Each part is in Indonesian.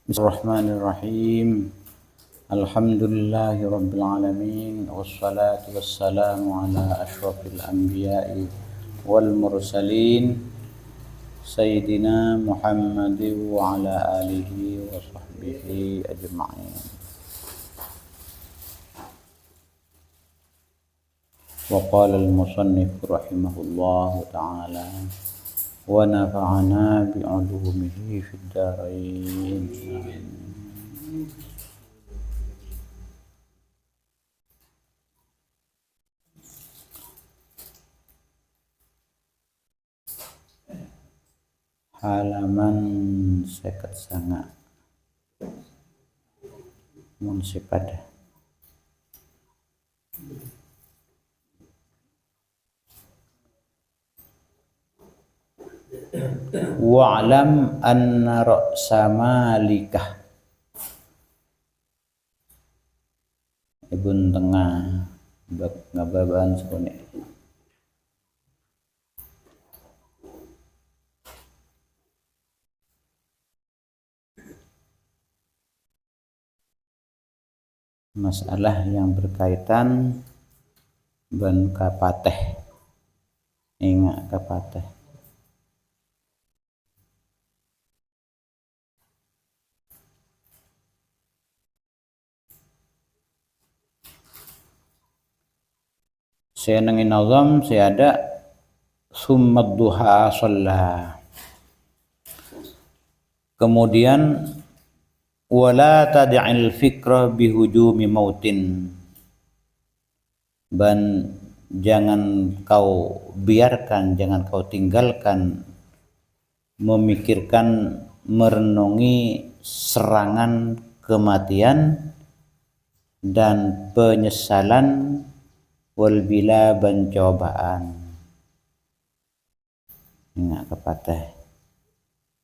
Bismillahirrahmanirrahim. Alhamdulillahi rabbil alamin, wassalatu wassalamu ala asyrafil anbiya'i wal mursalin sayyidina Muhammadin wa ala alihi wa sahbihi ajma'in. Wa qala al-musannif rahimahullahu ta'ala wa nafa'ana bi'ulumihi fid dharain. Halaman 59 mun sipada wa'lam anna ra'sa malikah ibun tengah ngababan sekone masalah yang berkaitan ban kapateh ingat kapateh saya nengin nazam saya ada summad duha shalla, kemudian wala tad'il fikra bihujumi mautin, dan jangan kau biarkan, jangan kau tinggalkan memikirkan, merenungi serangan kematian dan penyesalan wal bila pencobaan. Ingat kepatah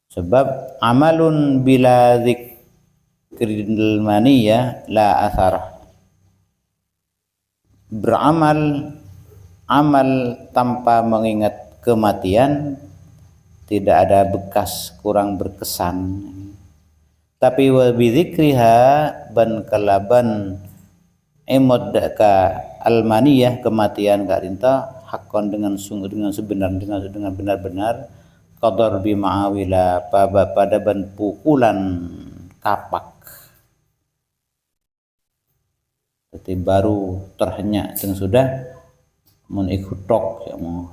sebab amalun bila dzikril maniyah la athar, beramal amal tanpa mengingat kematian tidak ada bekas, kurang berkesan. Tapi wa bidzikriha ban kalaban emod ka almaniyah kematian ka rinta hakon dengan sungguh, dengan sebenar, dengan benar-benar qadar bi ma'awila pada ban pukulan kapak. Jadi baru terhenyak dan sudah mun ikutok ya mau.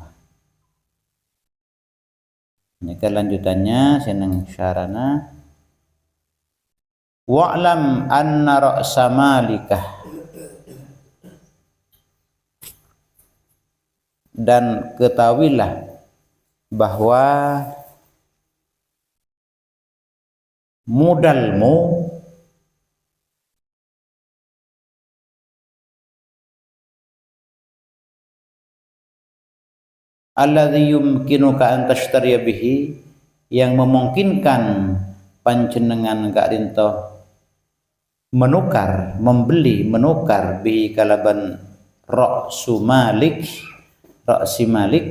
Ini kelanjutannya senang syarana wa'lam anna ra'sa malikah, dan ketahuilah bahwa modalmu alladzi yumkinuka an tashtariya bihi, yang memungkinkan panjenengan gak rinto menukar, membeli, menukar bihi kalaban ra'su malik, ra'si malik,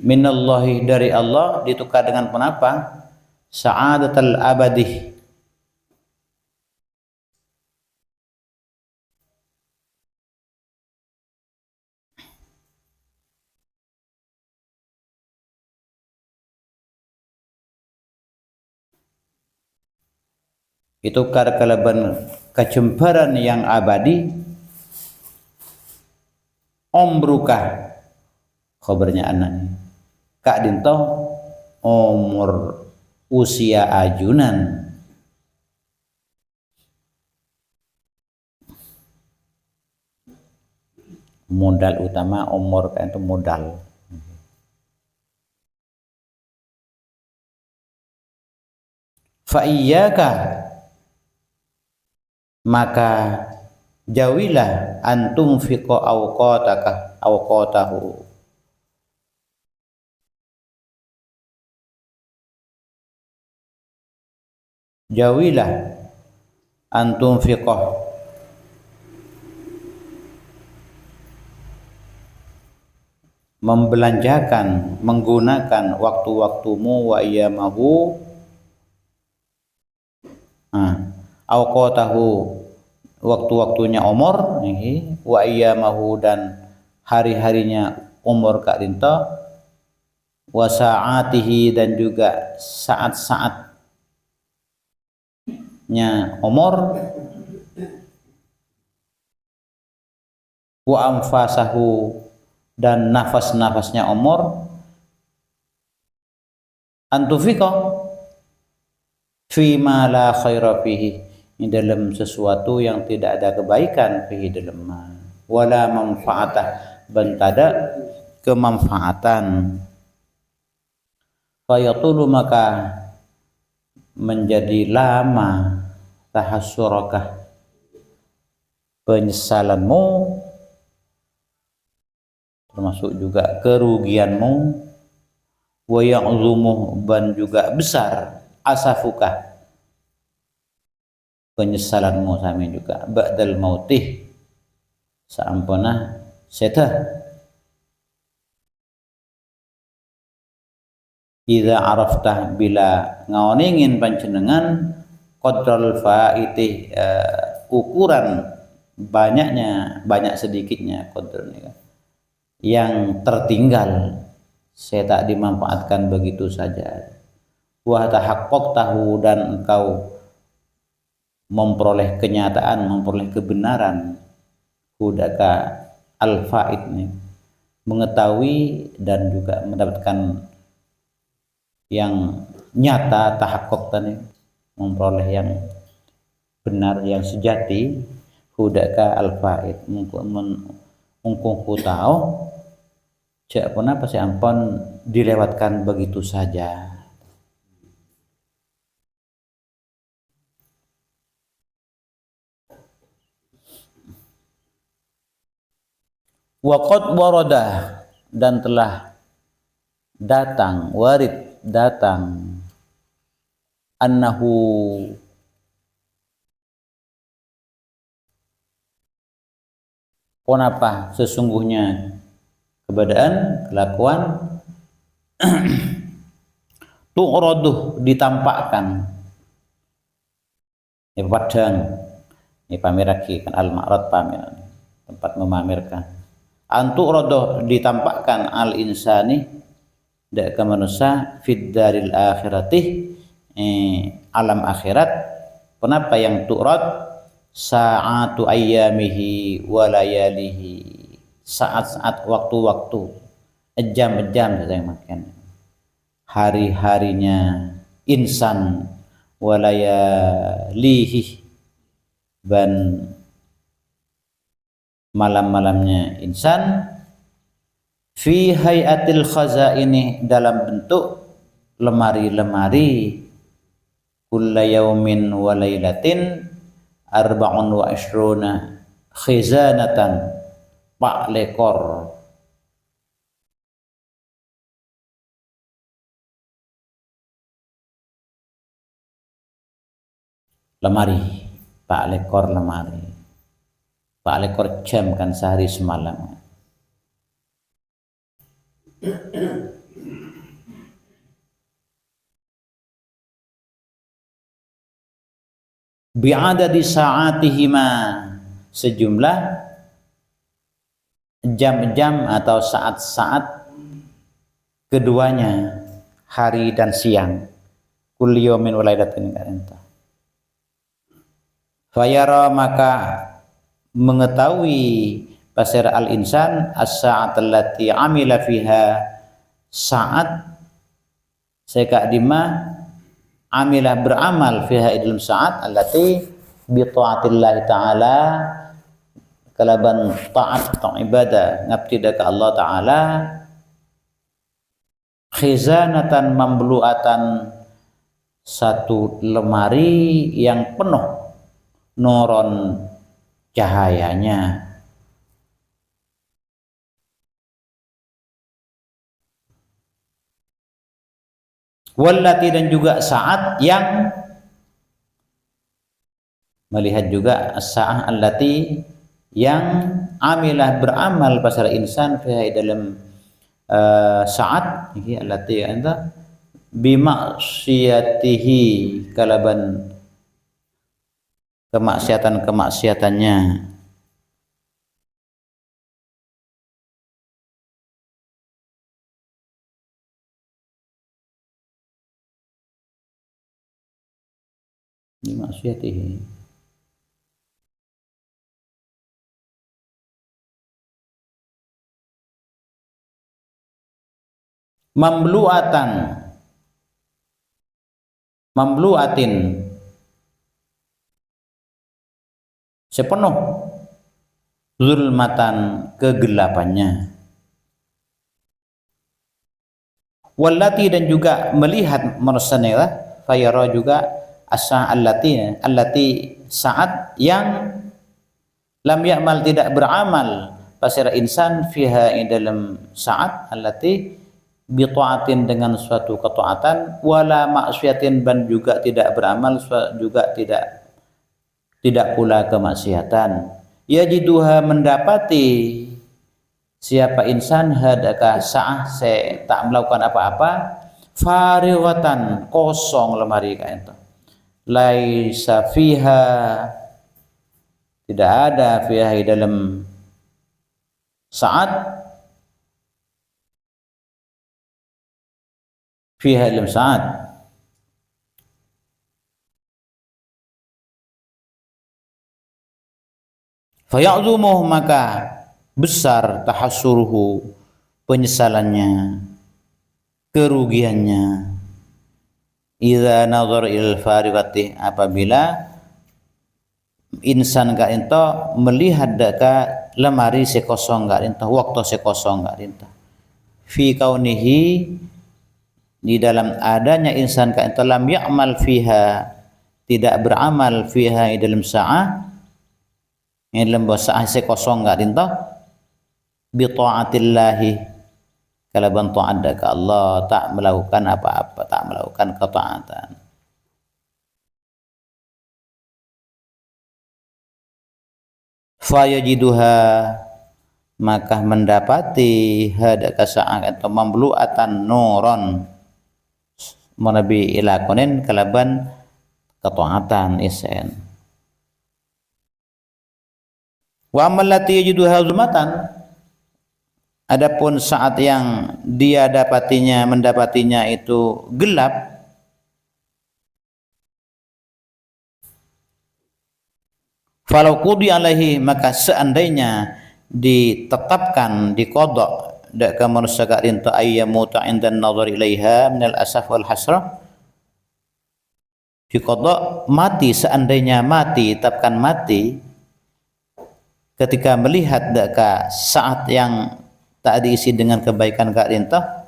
minallahi, dari Allah, ditukar dengan penapa? Sa'adatul abadih, itu kalaban kecemburan yang abadi. Umruka khabarnya anan kak dinto umur usia ajunan, modal utama umur kan itu modal. Fa iyyaka, maka jauhilah antum fiqo awqataka awqatahu, jauhilah antum fiqo, membelanjakan, menggunakan waktu-waktumu wa iyamahu, awqatahu, waktu-waktunya umur, wa iyamahu, dan hari-harinya umur Kak Rinto, wa sa'atihi, dan juga saat-saatnya umur, wa anfasahu, dan nafas-nafasnya umur, antufika fi ma la khaira fihi, ini dalam sesuatu yang tidak ada kebaikan, fihi dalam wala manfaatah, bantada kemanfaatan, fayatulu, maka menjadi lama, tahassurakah, penyesalanmu, termasuk juga kerugianmu, wa ya'zumu, dan juga besar, asafukah, penyesalanmu sami juga, ba'dal mautih, saampuna setah. Idza araftah, bila ngaoningin panjenengan, qadral faitih, ukuran banyak sedikitnya qadr ini kan, yang tertinggal, saya tak dimanfaatkan begitu saja. Wa tahaqqaqtahu, dan engkau memperoleh kenyataan, memperoleh kebenaran, hudaka al-faid nih, mengetahui dan juga mendapatkan yang nyata, tahaqqaq tadi, memperoleh yang benar, yang sejati, hudaka al-faid, mungkung ku tahu cak pun apa sih ampun dilewatkan begitu saja. Wa qad warada, dan telah datang, warid, datang, annahu, ponapa, sesungguhnya keadaan, kelakuan, tu'raduh, ditampakkan, padang, ini pameraki kan, al-ma'rad, pamer, tempat memamerkan, antu'raduh, ditampakkan, al-insani, dak ke manusia, fid daril akhirati, alam akhirat. Kenapa yang tu'rad? Sa'atu ayyamihi wa layalihi, saat-saat, waktu-waktu, jam-jam, saya makan, hari-harinya insan, wa layalihi, dan malam-malamnya insan, fi hayatil khazaini, dalam bentuk lemari-lemari, kulla yaumin wa lailatin arba'un wa ishruna khizanatan, pak lekor, lemari, pak lekor lemari, pak lekor jam kan, sehari semalam. Bi'adadi sa'atihima, sejumlah jam-jam atau saat-saat keduanya, hari dan siang, kulli yaumin wa lailatin karenta. Fayara, maka mengetahui pasir al-insan as-sa'at allati amila fiha, saat seka dima amilah, beramal, fiha dalam saat, allati bi ta'atillah ta'ala, kalaban taat, ibadah, ngabdi ke Allah ta'ala, khizanatan, mamluatan, satu lemari yang penuh noron, cahayanya, wallati, dan juga saat yang, melihat juga as-sa'ah allati, yang amilah, beramal pasal insan fiha dalam saat iki allati anta bimaksiyatihi kalaban kemaksiatannya. Bimaksiyatihi mamluatan mamluatin sepenuh zulmatan kegelapannya, wallati dan juga melihat mersenela fayara juga asa allati saat yang lam ya'mal tidak beramal pasira insan fiha dalam saat allati bi ta'atin dengan suatu ketaatan wala maksiatin dan juga tidak beramal juga tidak pula kemaksiatan. Yajiduha mendapati siapa insan hadaka sa'ah se tak melakukan apa-apa farighatan kosong lemari ka ento. Laisa fiha tidak ada fiha dalam saat fiha dalam saat faya'zumuh maka besar tahassuruhu penyesalannya kerugiannya idza nazar il farigati apabila insan ka ento melihat ka lemari sekosong ka ento waktu sekosong ka ento fi kaunihi di dalam adanya insan ka ento lam ya'mal fiha tidak beramal fiha di dalam sa'ah yang dalam sa'ah sekosong ka ento bi ta'atillahi kalaban ta'at ka Allah tak melakukan apa-apa tak melakukan ketaatan fayajiduha maka mendapati hadaka sa'ah atau mamlu'atan nuron manabi ilakonin kalaban ketaatan isen wa amallati yajiduha zulmatan adapun saat yang dia mendapatinya itu gelap falau qudi alaihi maka seandainya ditetapkan diqadha dak ka manusia ka rinta ayyamuta indan nazar ilaiha minal asaf wal hasrah diqadha mati seandainya mati tetapkan mati ketika melihat dak ka saat yang tak diisi dengan kebaikan ka rinta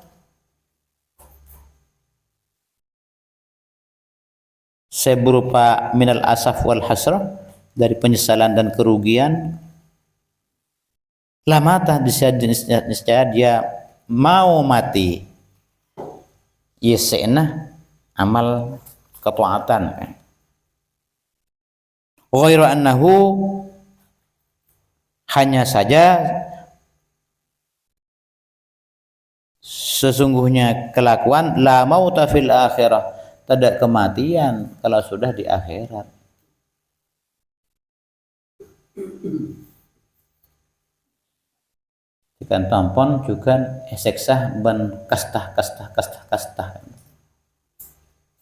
seberupa minal asaf wal hasrah dari penyesalan dan kerugian lamata niscaya dia mau mati yesena amal ketaatan ghairu annahu hanya saja sesungguhnya kelakuan la mauta fil akhirah tidak kematian kalau sudah di akhirat ikan tampon juga eseksah ban kastah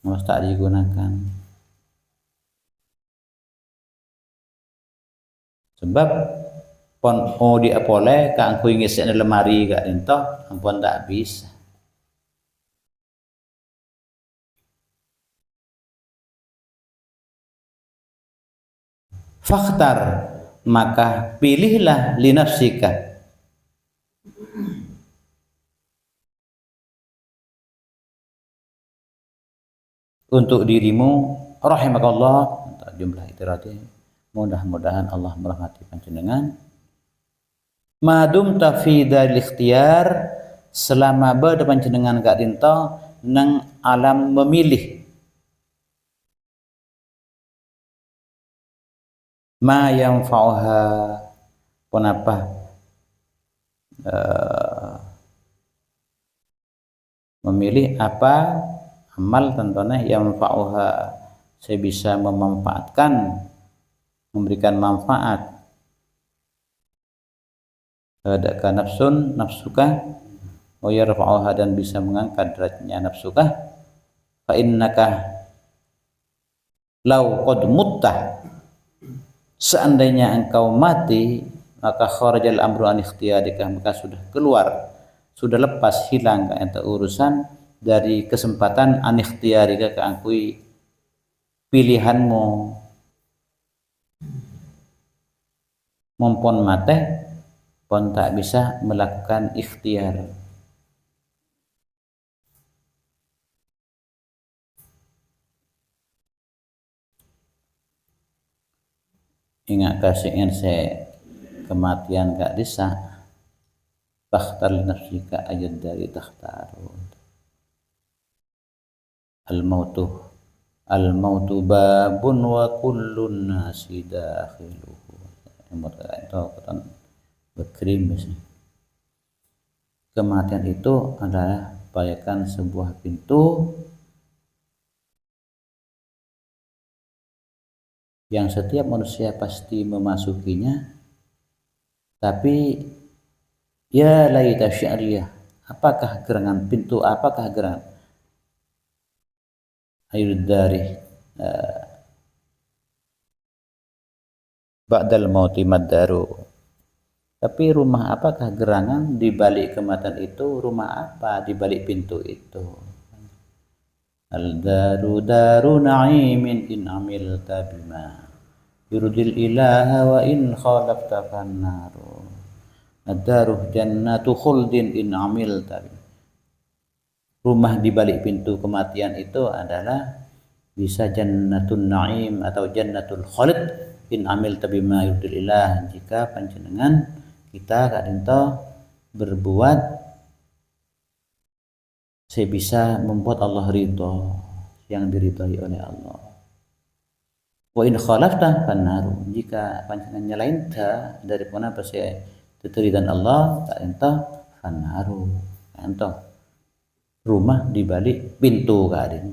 harus tak digunakan sebab pon di apole ka angku ngisi lemari gak ento ampun tak bisa fakhtar maka pilihlah linafsika untuk dirimu rahimakallah jumlah itiratnya mudah-mudahan Allah merahmati panjenengan madum tafidal ikhtiyar selama berada panjenengan gak dinto nang alam memilih ma yang fauha penapa memilih apa amal tentunya yang manfa'uha, saya bisa memanfaatkan, memberikan manfaat hadaka nafsun, nafsukah, wa yarfa'uha, dan bisa mengangkat derajatnya nafsukah. Fa innaka lau qad mutta, seandainya engkau mati, maka kharajal amru an ikhtiyarika, maka sudah keluar, sudah lepas, hilang ente urusan dari kesempatan an ikhtiyarika, keangkui pilihanmu. Mumpun mate pun tak bisa melakukan ikhtiar. Ingat kasih saya kematian gak bisa, fakhtar li nafsika ayat dari takhtarun. Al-mautu babun wa kullun nasi dakhiluhu. Itu kan berkrim. Kematian itu adalah bagaikan sebuah pintu yang setiap manusia pasti memasukinya. Tapi ya laita sya'riyah, apakah gerangan pintu, apakah gerangan ayud dari ba'dal mauti maddaru. Tapi rumah apakah gerangan di balik kematian itu? Rumah apa di balik pintu itu? Al-daru daru na'imin in amilta bima yurdil ilaha wa in khalafta fannaru. Ad-daru jannatu khuldin in amilta. Rumah di balik pintu kematian itu adalah bisa jannatun na'im atau jannatul khuld in amilta bima yurdil ilah, jika panjenengan kita kadang berbuat saya bisa membuat Allah ridho, yang diridhai oleh Allah. Wa in khalafta fannaru, jika panjenengan nyalain dari mana saya dan Allah tak entah fannaru, entah rumah di balik pintu kadang.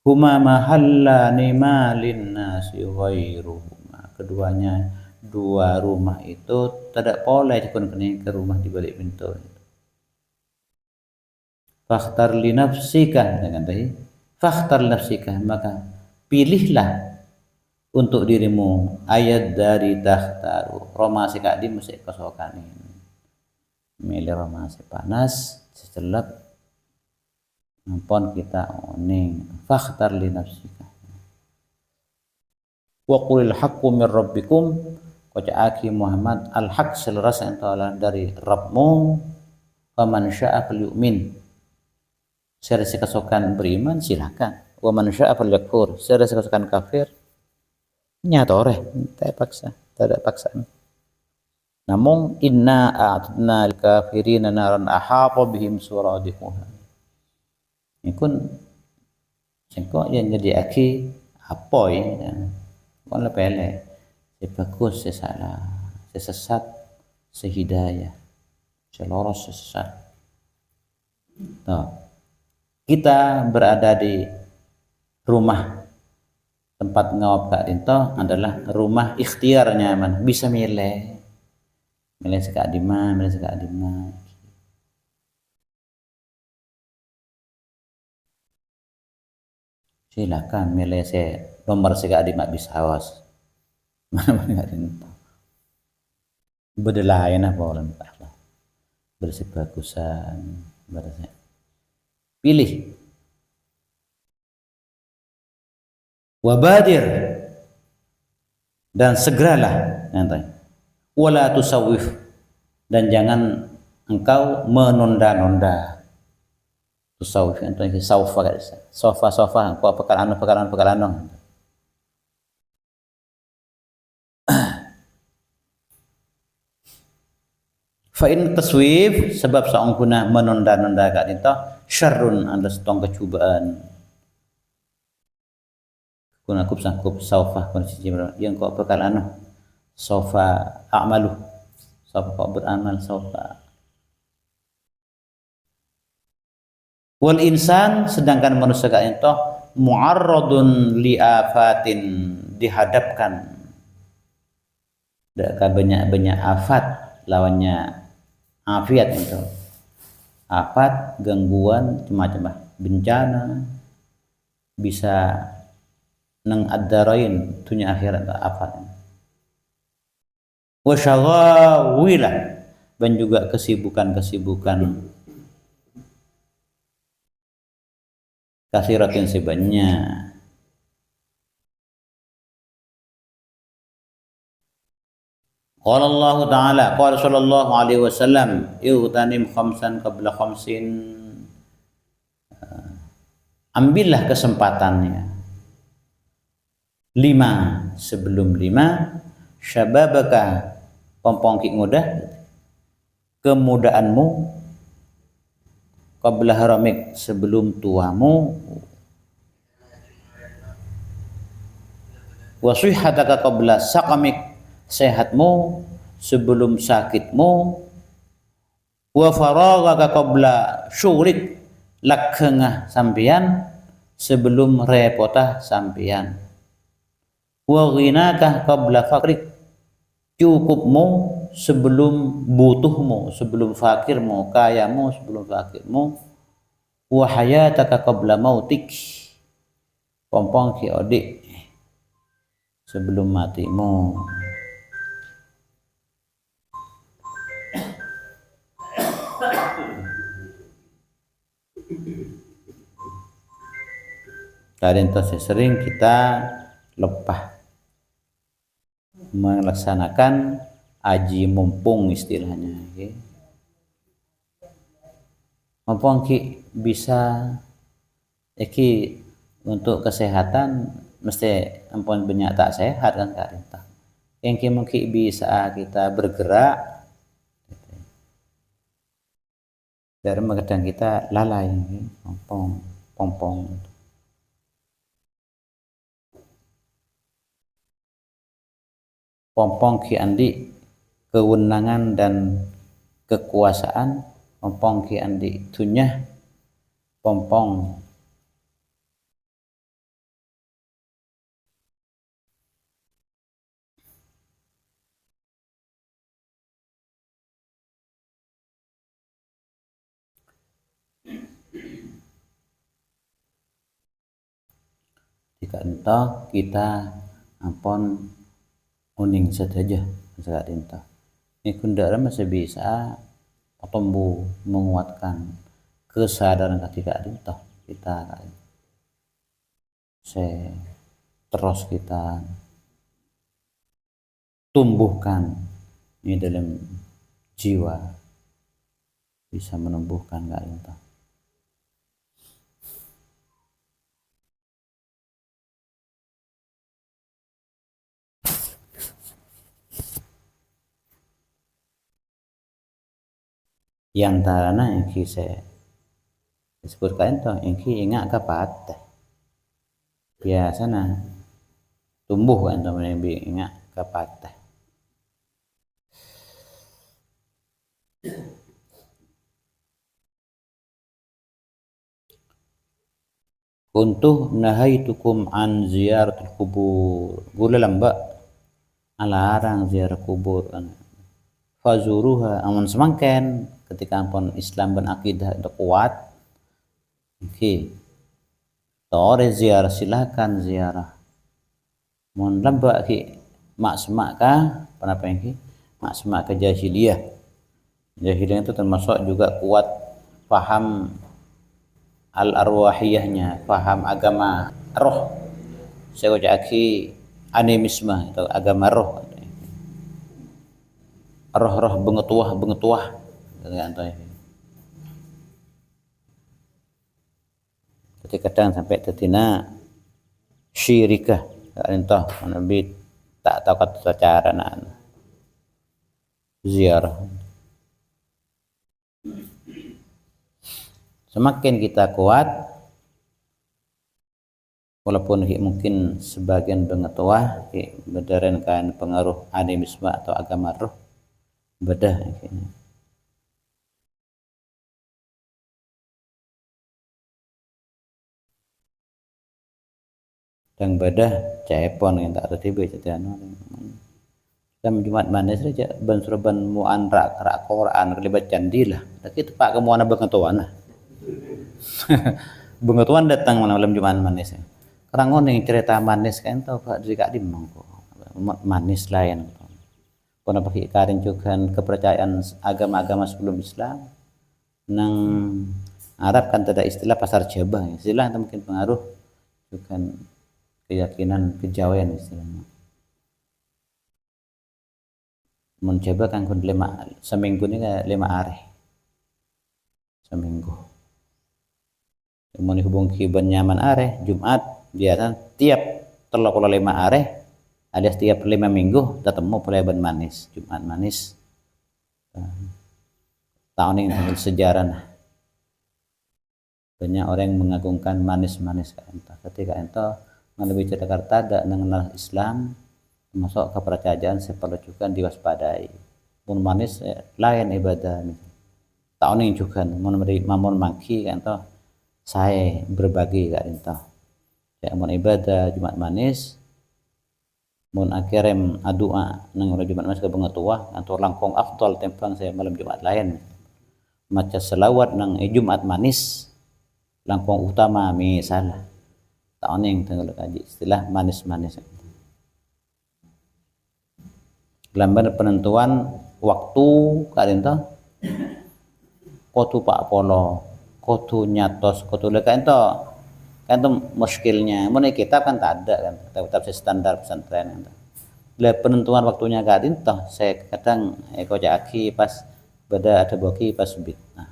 Huma mahallani malin nasi ghairuhuma, keduanya dua rumah itu tidak boleh dikon-koni ke rumah di balik pintu. Fakhtar li nafsika, dengan tadi fakhtar li nafsika, maka pilihlah untuk dirimu ayat dari takhtaru. Romasi kadi mesti kesokan ini milih romasi panas secelap nampon kita oning. Fakhtar li nafsika wa qulil haqqu min rabbikum, qaja'aki Muhammad al-haq seleras entahlah dari Rabbmu, faman sya'a falyu'min, saya kesukaan beriman silakan, wa man sya'a falyakfur, saya kesukaan kafir nyatoreh, tidak paksa, tidak paksaan. Namun inna a'tadna lil kafirina naran ahata bihim suradiquha, ikun sengkok yang jadi aki apoi kalau pele sebagus sesalah sesesat sehidayah seloros sesat. Nah, kita berada di rumah tempat ngawap Kak Dinto adalah rumah ikhtiar nyaman, bisa milih sekak dimana, milih sekak dimana. Silakan milih saya nomor sekak dimak bisa awas mana Kak Dinto bedelain apa orang Allah bersebagusan bersih pilih. Wabadir, dan segeralah nanti. Wala tusawwif, dan jangan engkau menunda-nunda. Tusawwif itu saufa guys. Sofa engkau perkara fa in taswif, sebab seorang guna menunda-nunda kak itu syarrun, adalah setong kecubaan. Kuna kup saufa kondisi yang kau perkara saufa a'malu Sapa beramal sapa. Wal insan, sedangkan manusia itu mu'arradun li afatin, dihadapkan ke banyak afat, lawannya afiat itu. Afat, gangguan, macam-macam, bencana, bisa nang ad-darain, dunia akhirat afat. Wa syaghawilah, dan juga kesibukan-kesibukan kasiratin sebanyak. Qala Allah Ta'ala, qala sallallahu alaihi wasallam, "Ightanim khamsan qabla khamsin." Ambillah kesempatannya 5 sebelum 5, syababaka, pompongki mudah, kemudaanmu, qabla haramik, sebelum tuamu, wa sihhataka qabla saqamik, sehatmu sebelum sakitmu, wa faraghaka qabla syughlik, lakengah sampeyan sebelum repotah sampeyan, wa ghinaka qabla faqrik, cukupmu sebelum butuhmu, sebelum fakirmu, kayamu sebelum fakirmu, wa hayataka qabla mautik, pompong ki odik sebelum matimu. Tadi itu sering kita lepah melaksanakan aji mumpung istilahnya, okay? Mumpung ki bisa iki untuk kesehatan mesti ampun banyak tak sehat kan karita. Yang ki mungkin bisa kita bergerak, dari kadang kita lalai, pompong. Pompong ki andi kewenangan dan kekuasaan, pompong ki andi dunya, pompong jika entah kita ampun uning saja saat itu. Ini kendara masih bisa tumbuh menguatkan kesadaran ketika itu kita terus kita tumbuhkan ini dalam jiwa, bisa menumbuhkan itu. Yang tarana yang saya disebutkan itu yang ingat kapat biasanya tumbuh kan teman yang ingat kapat. Kuntuh nahaitukum an ziyaratul kubur, gula lambak alarang ziarah kubur, fazuruha, amun semangken ketika ampun Islam dan akidah itu kuat, tore ziarah, silakan ziarah. Mun lambak mak semak kah, kenapa yang mak semak ke jahiliyah. Jahiliyah itu termasuk juga kuat paham al-arwahiyahnya, paham agama roh. Saya ucap animisme atau agama roh. Roh-roh bengetuah jadi kadang sampai tetina syirikah entah nabi tak tahu kata cara ziarah. Semakin kita kuat, walaupun mungkin sebagian bengetuah berdasarkan pengaruh animisme atau agama roh, bedah kayaknya. Dan bedah cepon yang tak ada tiba jadi anu dan Jumat manis saja ban surban muan rak Quran kelibat candi lah tapi itu pak kemuana bengatuan lah bengatuan datang malam Jumat manis kerang yang cerita manis kan tau pak dari kak dimang kok manis lain pernah pakai karin juga kepercayaan agama-agama sebelum Islam nang Arab kan tidak istilah pasar jabah istilah itu mungkin pengaruh juga keyakinan kejawen istilahnya mencoba kan kun seminggu ini kayak 5 hari seminggu mau hubung kiban nyaman are Jumat biasa tiap 35 hari alias tiap 5 minggu ketemu peleban manis Jumat manis tahun ini sejarah nah. Banyak orang yang mengagungkan manis-manis ketika itu melalui Jakarta ada mengenal Islam termasuk kepercayaan seperti juga diwaspadai pun manis lain ibadah tahun ini juga mamun mangki kan toh saya berbagi kan toh ya mun ibadah Jumat manis mun akhirem adua nang Jumat manis ke tua atau langkong afdal tempang saya malam Jumat lain maca selawat nang Jumat manis langkong utama misalnya tahun yang tengah kaji istilah manis-manis lamban penentuan waktu kalian tahu kotu pak polo kotu nyatos kotu leka itu kan itu muskilnya mana kitab kan tak ada kan kitab standar pesantren itu penentuan waktunya kalian tahu saya kadang kocaki pas beda ada boki pas bit nah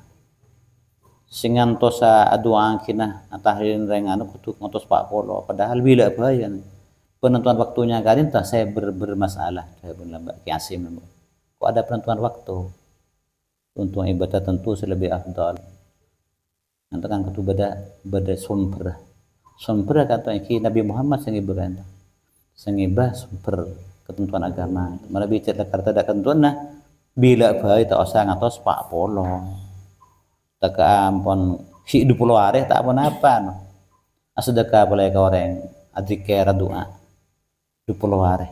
singan tosa aduang kinah atahin renganu kutu ngotos pak polo padahal bila bahaya penentuan waktunya kalian tak saya bermasalah saya berlambak kiasim kok ada penentuan waktu untuk ibadah tentu lebih afdal nanti kan kutu beda sumber kata iki Nabi Muhammad sing ibadah sing ibah sumber ketentuan agama malah bicara Jakarta ada ketentuan nah bila bahaya tak usah ngatos pak polo tak ampun hidup puluh hari tak apa-apa no. Sedekah boleh ke orang adzikir doa 20 hari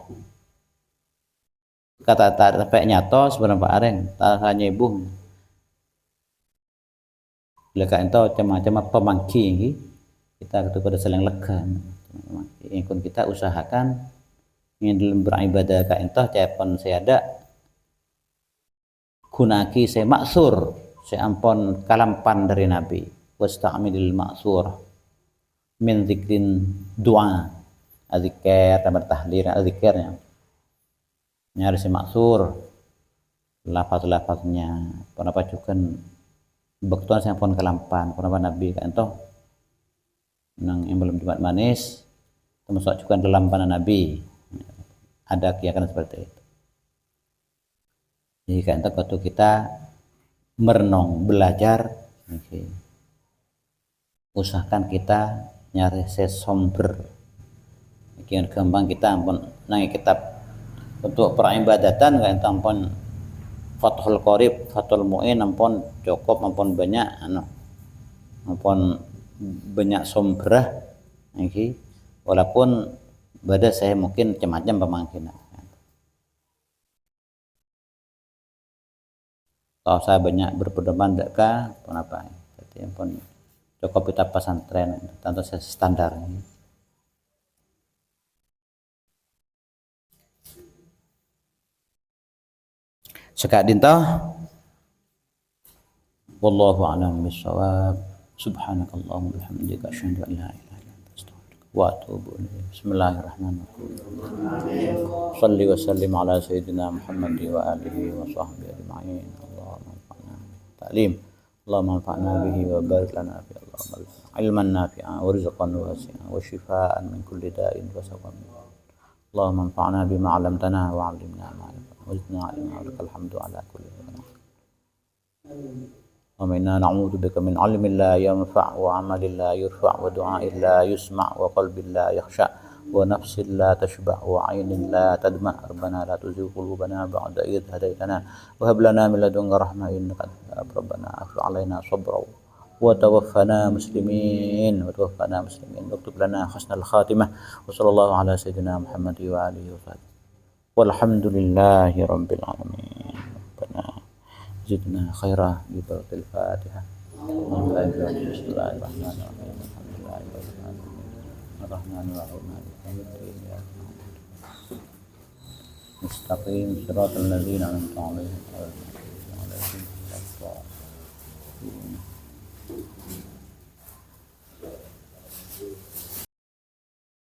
kata tak sampai nyatos berapa areng tak hanya ibu leka itu macam-macam pemangki kita kepada saling lega yang kita usahakan ingin dalam beribadah ka entah cepon saya ada kunaki saya maksur saya ampun kalampan dari Nabi wasta'milil maksur min zikrin doa azikir dan bertahlil azikirnya nyari si maksur lafaz-lafaznya kenapa juga bektuan saya pun kelampan kenapa Nabi kan toh nang yang belum Jumat manis termasuk juga dalam panah Nabi ada keyakinan seperti itu jadi kan waktu kita merenung belajar okay. Usahakan kita nyari sesumber kian gampang kita ampun nang kitab untuk peribadatan kan ampun Fathul Qorib Fathul Mu'in ampun cukup ampun banyak ampun banyak sumber iki walaupun beda saya mungkin macam-macam pemangkinan kalau saya banyak berpedoman dekat kenapa jadi ampun cukup kita pesantren tentu saya standar sekak dinta wallahu a'lam bissawab subhanakallahumma bihamdika asyhadu an la ilaha illa anta astaghfiruka wa atubu ilaik bismillahirrahmanirrahim shalli wa sallim ala sayyidina Muhammad wa alihi wa sahbihi ajma'in Allahumma anfa'na ta'lim Allahumma anfa'na bihi wa barik lana fi Allahumma ilman nafi'an wa rizqan wasi'an wa shifaan min kulli da'in wa saqam Allahumma anfa'na bima 'allamtana wa 'allimna ma وزدنا علما ولك الحمد على كل شيء ومنا نعوذ بك من علم لا ينفع وعمل لا يرفع ودعاء لا يسمع وقلب لا يخشع ونفس لا تشبع وعين لا تدمع ربنا لا تزغ قلوبنا بعد إذ هديتنا وهب لنا من لدنك رحمة إنك أنت الوهاب ربنا أفرغ علينا صبرا وتوفنا مسلمين واكتب لنا حسن الخاتمة وصلى الله على سيدنا محمد وآله وصحبه والحمد لله رب العالمين ربنا زدنا خيرا ببركة الفاتحة بسم الله الرحمن الرحيم الحمد لله رب العالمين الرحمن الرحيم مالك يوم الدين إياك نعبد مستقيم صراط الذين أنعمت عليهم غير المغضوب عليهم ولا الضالين